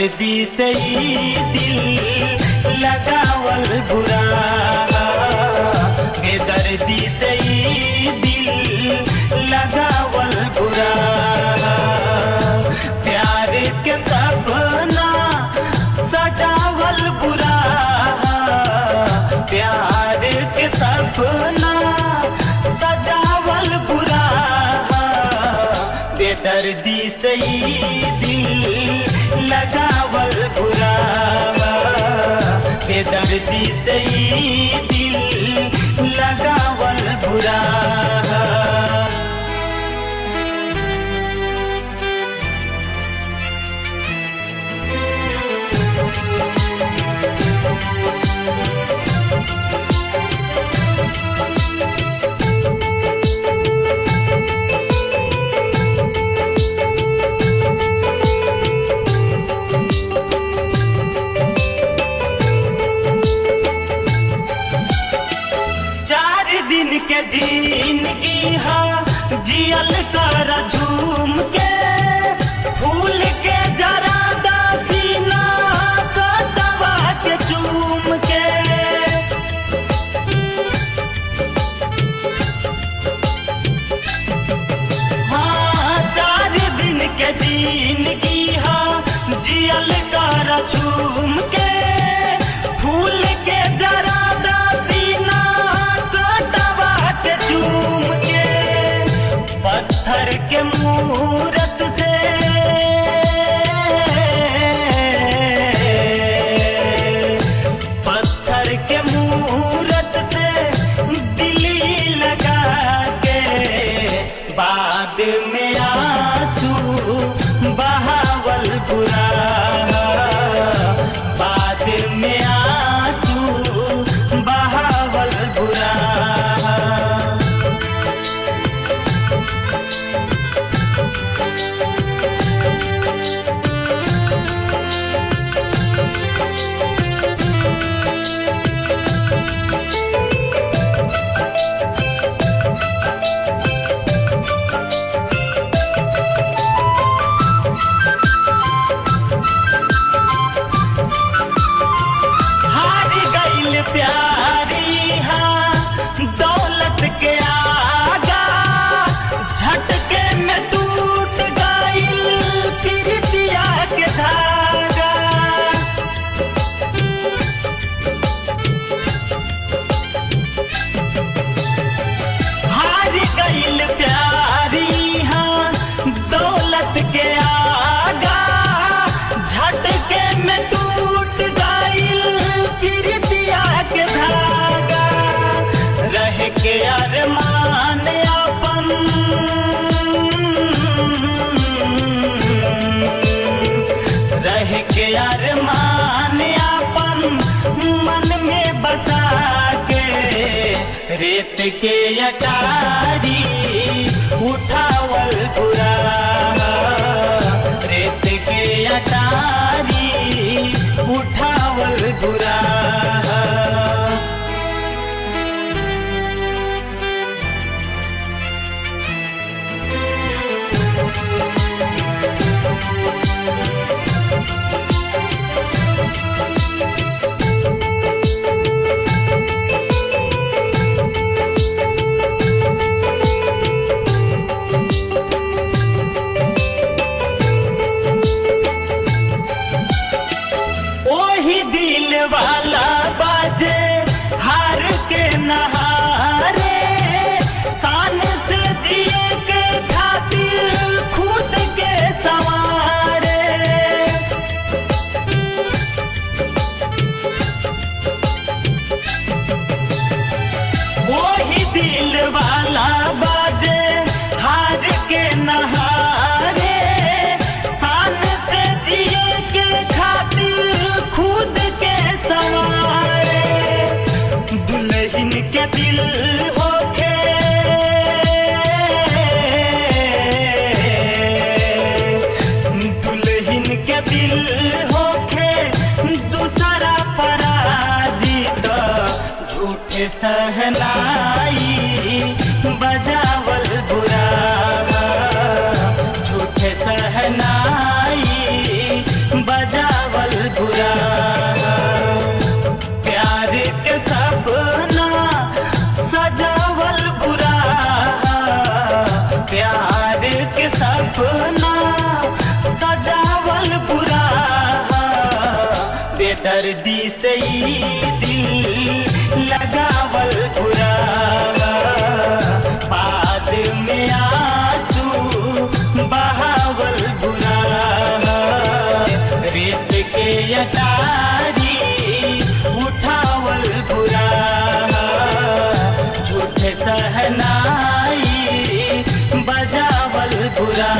बेदर्दी से ही दिल लगावल बुरा, बेदर्दी से ही दिल लगावल बुरा। प्यार के सपना सजावल बुरा, प्यार के सपना सजावल बुरा। बेदर्दी से ही दिल लगावल बुरा, बेदर्दी से ही दिल लगावल बुरा। दिन के जिंदगी हा जियल कर झूम के, फूल के जरा दासीना कटवा के चूम के। हाँ 4 दिन के जिंदगी हा जियल कर झूम के, फूल के जरा चूम के। पत्थर के मूरत से पत्थर के मूरत से दिली लगा के, बाद में आंसू बहावल बुरा, बाद में आंसू बहावल बुरा। प्यारी हाँ दौलत के आगा, झटके में टूट गइल प्रीतिया के धागा। हार गइल प्यारी हाँ दौलत के आगा, झटके में टूट गइल प्रीतिया के धागा। रह के अरमान अपन रह के अरमान अपन मन में बसा के, रेत के अटारी उठावल बुरा, रेत के अटारी उठावल बुरा। ओही दिल वाला बाजे हार के नहारे, शान से जिए के खातिर खुद के संवारे। ओही दिल वाला बाजे हार के नहारे, शान से जिए के खातिर खुद के संवारे। दुल्हन के दिल होके दुल्हन के दिल होके दूसरा पराजित, झूठे सहनाई बजावल बुरा, झूठे सहनाई बजा बुरा प्यार के सपना सजावल बुरा प्यार के सपना सजावल बुरा बेदर्दी से ही दिल लगावल बुरा बाद में आंसू बहावल बुरा रेत के अटारी उठावल बुरा झूठ सहनाई बजावल बुरा।